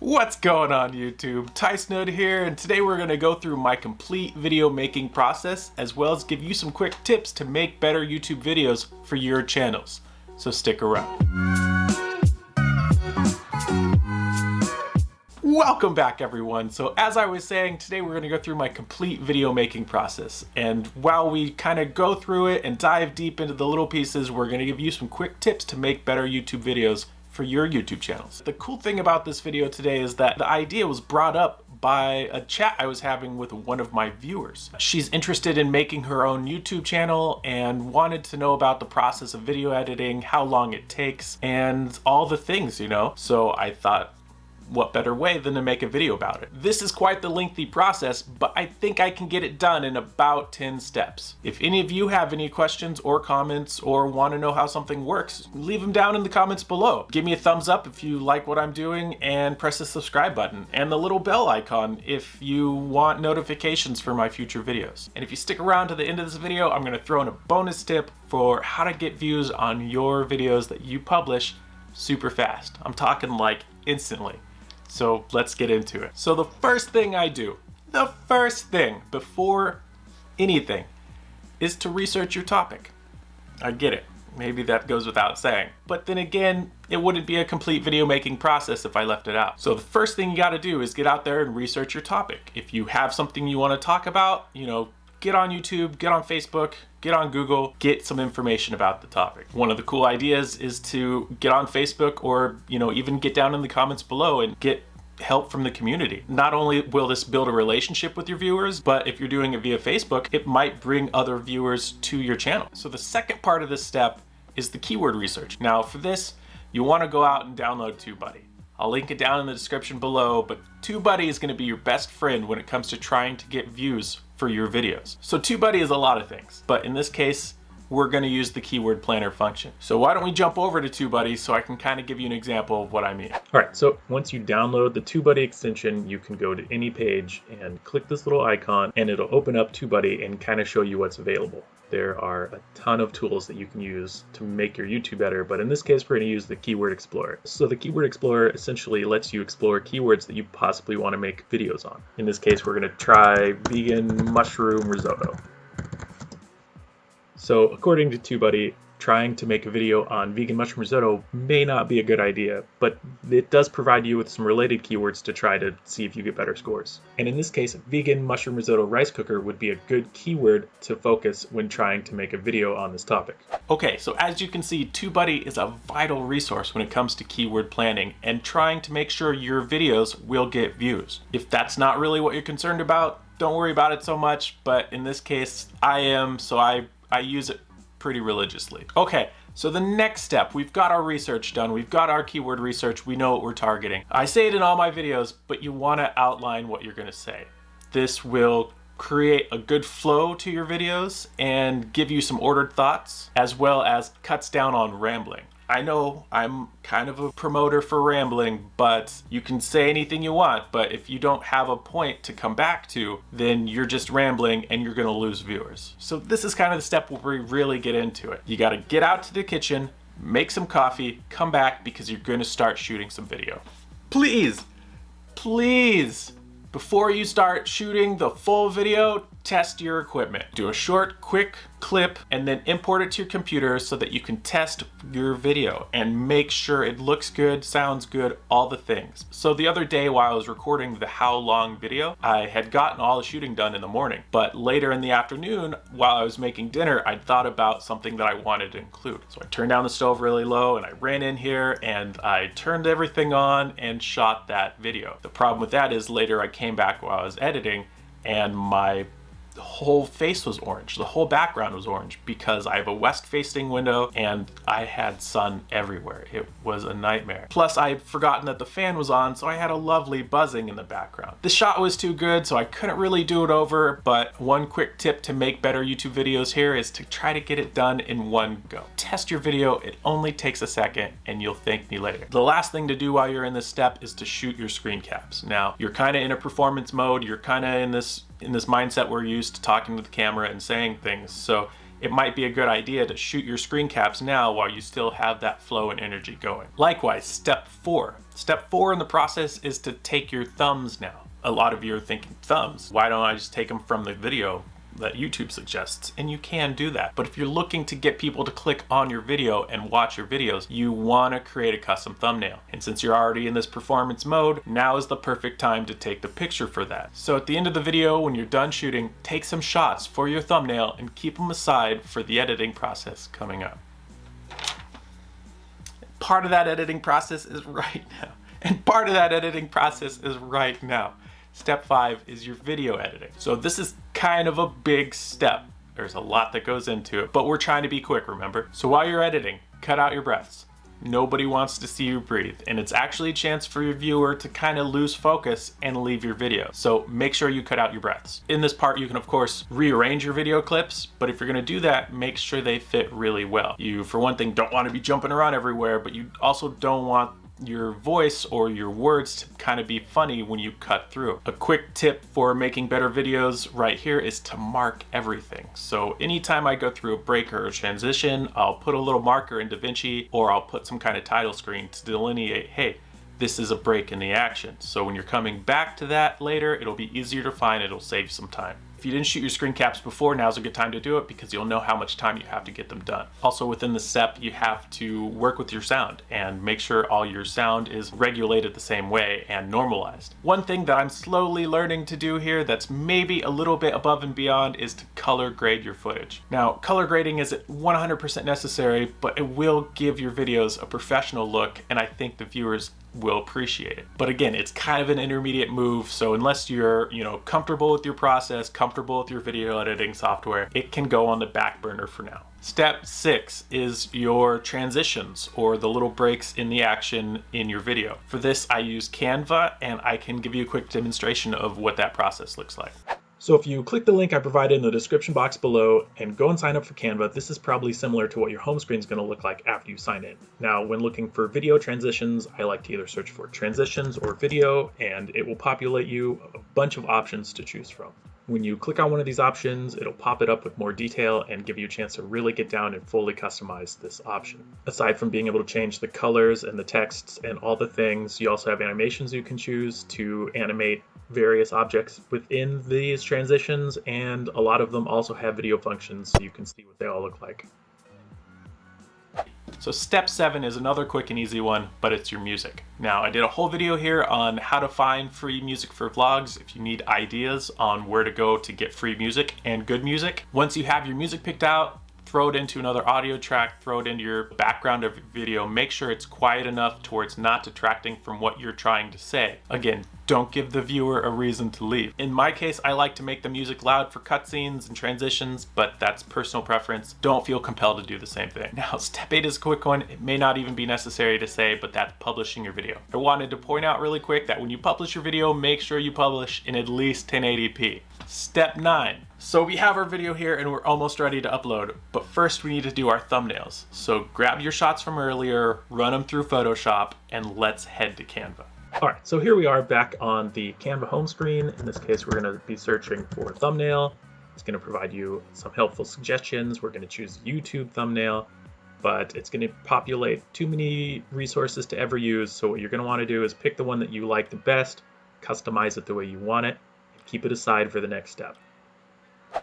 What's going on YouTube? Tyson here, and today we're going to go through my complete video making process as well as give you some quick tips to make better YouTube videos for your channels. So stick around. Welcome back everyone. So as I was saying, today we're going to go through my complete video making process, and while we kind of go through it and dive deep into the little pieces, we're going to give you some quick tips to make better YouTube videos for your YouTube channels. The cool thing about this video today is that the idea was brought up by a chat I was having with one of my viewers. She's interested in making her own YouTube channel and wanted to know about the process of video editing, how long it takes, and all the things, you know? So I thought, what better way than to make a video about it? This is quite the lengthy process, but I think I can get it done in about 10 steps. If any of you have any questions or comments or want to know how something works, leave them down in the comments below. Give me a thumbs up if you like what I'm doing, and press the subscribe button and the little bell icon if you want notifications for my future videos. And if you stick around to the end of this video, I'm going to throw in a bonus tip for how to get views on your videos that you publish super fast. I'm talking like instantly. So let's get into it. So the first thing I do, before anything, is to research your topic. I get it. Maybe that goes without saying. But then again, it wouldn't be a complete video making process if I left it out. So the first thing you gotta do is get out there and research your topic. If you have something you wanna talk about, you know, get on YouTube, get on Facebook, get on Google, get some information about the topic. One of the cool ideas is to get on Facebook, or, you know, even get down in the comments below and get help from the community. Not only will this build a relationship with your viewers, but if you're doing it via Facebook, it might bring other viewers to your channel. So the second part of this step is the keyword research. Now for this, you want to go out and download TubeBuddy. I'll link it down in the description below, but TubeBuddy is going to be your best friend when it comes to trying to get views for your videos. So TubeBuddy is a lot of things, but in this case, we're going to use the keyword planner function. So why don't we jump over to TubeBuddy so I can kind of give you an example of what I mean. All right, so once you download the TubeBuddy extension, you can go to any page and click this little icon, and it'll open up TubeBuddy and kind of show you what's available. There are a ton of tools that you can use to make your YouTube better, but in this case, we're going to use the Keyword Explorer. So the Keyword Explorer essentially lets you explore keywords that you possibly want to make videos on. In this case, we're going to try vegan mushroom risotto. So according to TubeBuddy, trying to make a video on vegan mushroom risotto may not be a good idea, but it does provide you with some related keywords to try to see if you get better scores. And in this case, vegan mushroom risotto rice cooker would be a good keyword to focus when trying to make a video on this topic. Okay, so as you can see, TubeBuddy is a vital resource when it comes to keyword planning and trying to make sure your videos will get views. If that's not really what you're concerned about, don't worry about it so much, but in this case, I am, so I use it pretty religiously. Okay, so the next step, we've got our research done, we've got our keyword research, we know what we're targeting. I say it in all my videos, but you want to outline what you're going to say. This will create a good flow to your videos and give you some ordered thoughts, as well as cuts down on rambling. I know I'm kind of a promoter for rambling, but you can say anything you want, but if you don't have a point to come back to, then you're just rambling and you're gonna lose viewers. So this is kind of the step where we really get into it. You gotta get out to the kitchen, make some coffee, come back because you're gonna start shooting some video. Please, before you start shooting the full video, test your equipment. Do a short, quick clip and then import it to your computer so that you can test your video and make sure it looks good, sounds good, all the things. So the other day while I was recording the how long video, I had gotten all the shooting done in the morning, but later in the afternoon while I was making dinner, I thought about something that I wanted to include. So I turned down the stove really low and I ran in here and I turned everything on and shot that video. The problem with that is later I came back while I was editing and my whole face was orange. The whole background was orange because I have a west-facing window and I had sun everywhere. It was a nightmare. Plus, I had forgotten that the fan was on, so I had a lovely buzzing in the background. The shot was too good, so I couldn't really do it over, but one quick tip to make better YouTube videos here is to try to get it done in one go. Test your video. It only takes a second and you'll thank me later. The last thing to do while you're in this step is to shoot your screen caps. Now, you're kind of in a performance mode. You're kind of in this mindset where you're used to talking to the camera and saying things. So it might be a good idea to shoot your screen caps now while you still have that flow and energy going. Likewise, step 4. Step 4 in the process is to take your thumbs now. A lot of you are thinking, thumbs? Why don't I just take them from the video that YouTube suggests? And you can do that. But if you're looking to get people to click on your video and watch your videos, you want to create a custom thumbnail. And since you're already in this performance mode, now is the perfect time to take the picture for that. So at the end of the video, when you're done shooting, take some shots for your thumbnail and keep them aside for the editing process coming up. Part of that editing process is right now. And part of that editing process is right now. Step 5 is your video editing. So this is kind of a big step. There's a lot that goes into it, but we're trying to be quick, remember? So while you're editing, cut out your breaths. Nobody wants to see you breathe, and it's actually a chance for your viewer to kind of lose focus and leave your video. So make sure you cut out your breaths. In this part, you can of course rearrange your video clips, but if you're gonna do that, make sure they fit really well. You, for one thing, don't want to be jumping around everywhere, but you also don't want your voice or your words to kind of be funny when you cut through. A quick tip for making better videos right here is to mark everything. So anytime I go through a break or a transition, I'll put a little marker in DaVinci, or I'll put some kind of title screen to delineate, hey, this is a break in the action. So when you're coming back to that later, it'll be easier to find, it'll save you some time. If you didn't shoot your screen caps before, now's a good time to do it because you'll know how much time you have to get them done. Also within the step, you have to work with your sound and make sure all your sound is regulated the same way and normalized. One thing that I'm slowly learning to do here that's maybe a little bit above and beyond is to color grade your footage. Now, color grading isn't 100% necessary, but it will give your videos a professional look, and I think the viewers will appreciate it. But again, it's kind of an intermediate move, so unless you're, comfortable with your process, comfortable with your video editing software, it can go on the back burner for now. Step 6 is your transitions, or the little breaks in the action in your video. For this, I use Canva, and I can give you a quick demonstration of what that process looks like. So if you click the link I provided in the description box below and go and sign up for Canva, this is probably similar to what your home screen is going to look like after you sign in. Now, when looking for video transitions, I like to either search for transitions or video, and it will populate you a bunch of options to choose from. When you click on one of these options, it'll pop it up with more detail and give you a chance to really get down and fully customize this option. Aside from being able to change the colors and the texts and all the things, you also have animations you can choose to animate various objects within these transitions, and a lot of them also have video functions so you can see what they all look like. So step 7 is another quick and easy one, but it's your music. Now, I did a whole video here on how to find free music for vlogs if you need ideas on where to go to get free music and good music. Once you have your music picked out, throw it into another audio track, throw it into your background of your video, make sure it's quiet enough to where it's not detracting from what you're trying to say. Again, don't give the viewer a reason to leave. In my case, I like to make the music loud for cutscenes and transitions, but that's personal preference. Don't feel compelled to do the same thing. Now, step 8 is a quick one. It may not even be necessary to say, but that's publishing your video. I wanted to point out really quick that when you publish your video, make sure you publish in at least 1080p. Step 9. So we have our video here and we're almost ready to upload, but first we need to do our thumbnails. So grab your shots from earlier, run them through Photoshop, and let's head to Canva. All right, so here we are back on the Canva home screen. In this case, we're gonna be searching for thumbnail. It's gonna provide you some helpful suggestions. We're gonna choose YouTube thumbnail, but it's gonna populate too many resources to ever use. So what you're gonna wanna do is pick the one that you like the best, customize it the way you want it, and keep it aside for the next step.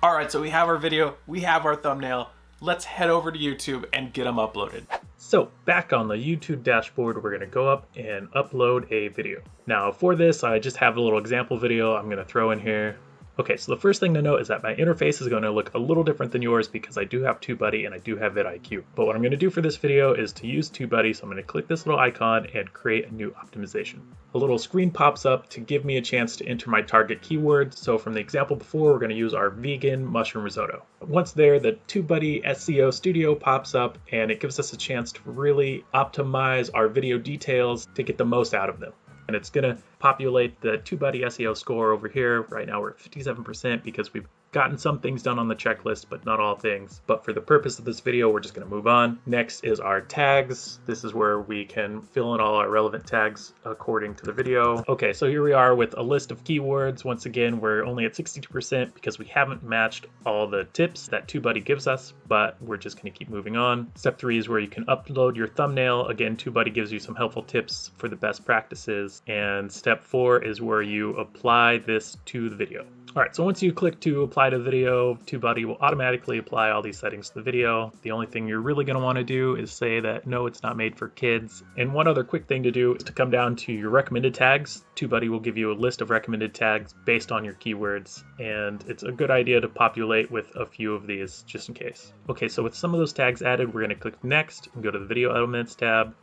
All right, so we have our video, we have our thumbnail. Let's head over to YouTube and get them uploaded. So back on the YouTube dashboard, we're gonna go up and upload a video. Now for this, I just have a little example video I'm gonna throw in here. Okay, so the first thing to note is that my interface is gonna look a little different than yours because I do have TubeBuddy and I do have vidIQ. But what I'm gonna do for this video is to use TubeBuddy, so I'm gonna click this little icon and create a new optimization. A little screen pops up to give me a chance to enter my target keyword. So from the example before, we're gonna use our vegan mushroom risotto. Once there, the TubeBuddy SEO Studio pops up and it gives us a chance to really optimize our video details to get the most out of them. And it's gonna populate the TubeBuddy SEO score over here. Right now we're at 57% because we've gotten some things done on the checklist, but not all things. But for the purpose of this video, we're just gonna move on. Next is our tags. This is where we can fill in all our relevant tags according to the video. Okay, so here we are with a list of keywords. Once again, we're only at 62% because we haven't matched all the tips that TubeBuddy gives us, but we're just gonna keep moving on. Step 3 is where you can upload your thumbnail. Again, TubeBuddy gives you some helpful tips for the best practices. And step 4 is where you apply this to the video. All right, so once you click to apply to the video, TubeBuddy will automatically apply all these settings to the video. The only thing you're really gonna wanna do is say that no, it's not made for kids. And one other quick thing to do is to come down to your recommended tags. TubeBuddy will give you a list of recommended tags based on your keywords, and it's a good idea to populate with a few of these just in case. Okay, so with some of those tags added, we're gonna click next and go to the video elements tab.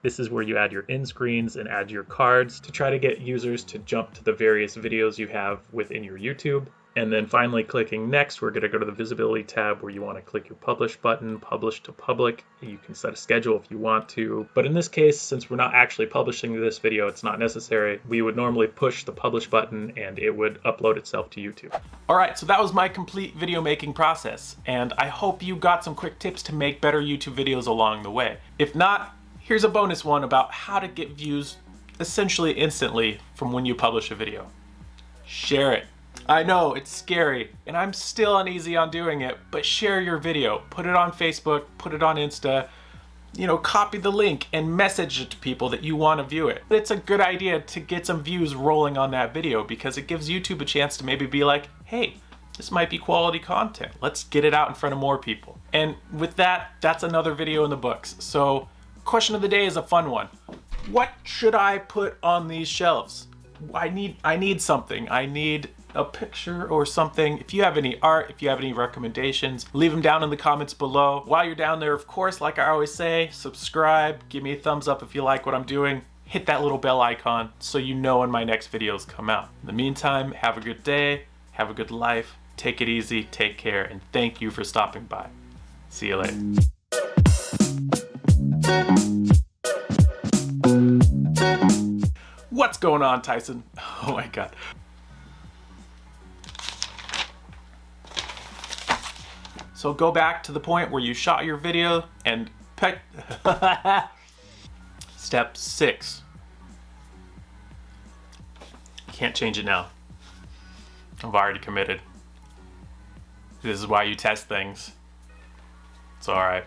This is where you add your end screens and add your cards to try to get users to jump to the various videos you have within your YouTube. And then finally clicking next, we're gonna go to the visibility tab where you wanna click your publish button, publish to public. You can set a schedule if you want to, but in this case, since we're not actually publishing this video, it's not necessary. We would normally push the publish button and it would upload itself to YouTube. All right, so that was my complete video making process. And I hope you got some quick tips to make better YouTube videos along the way. If not, here's a bonus one about how to get views essentially instantly from when you publish a video. Share it. I know it's scary and I'm still uneasy on doing it, but share your video. Put it on Facebook, put it on Insta, copy the link and message it to people that you want to view it. It's a good idea to get some views rolling on that video because it gives YouTube a chance to maybe be like, hey, this might be quality content. Let's get it out in front of more people. And with that, that's another video in the books. So question of the day is a fun one. What should I put on these shelves? I need something. I need a picture or something. If you have any art, if you have any recommendations, leave them down in the comments below. While you're down there, of course, like I always say, subscribe, give me a thumbs up if you like what I'm doing. Hit that little bell icon so you know when my next videos come out. In the meantime, have a good day, have a good life, take it easy, take care, and thank you for stopping by. See you later. What's going on, Tyson? Oh my God. So go back to the point where you shot your video and pick. Step 6. Can't change it now. I've already committed. This is why you test things. It's all right.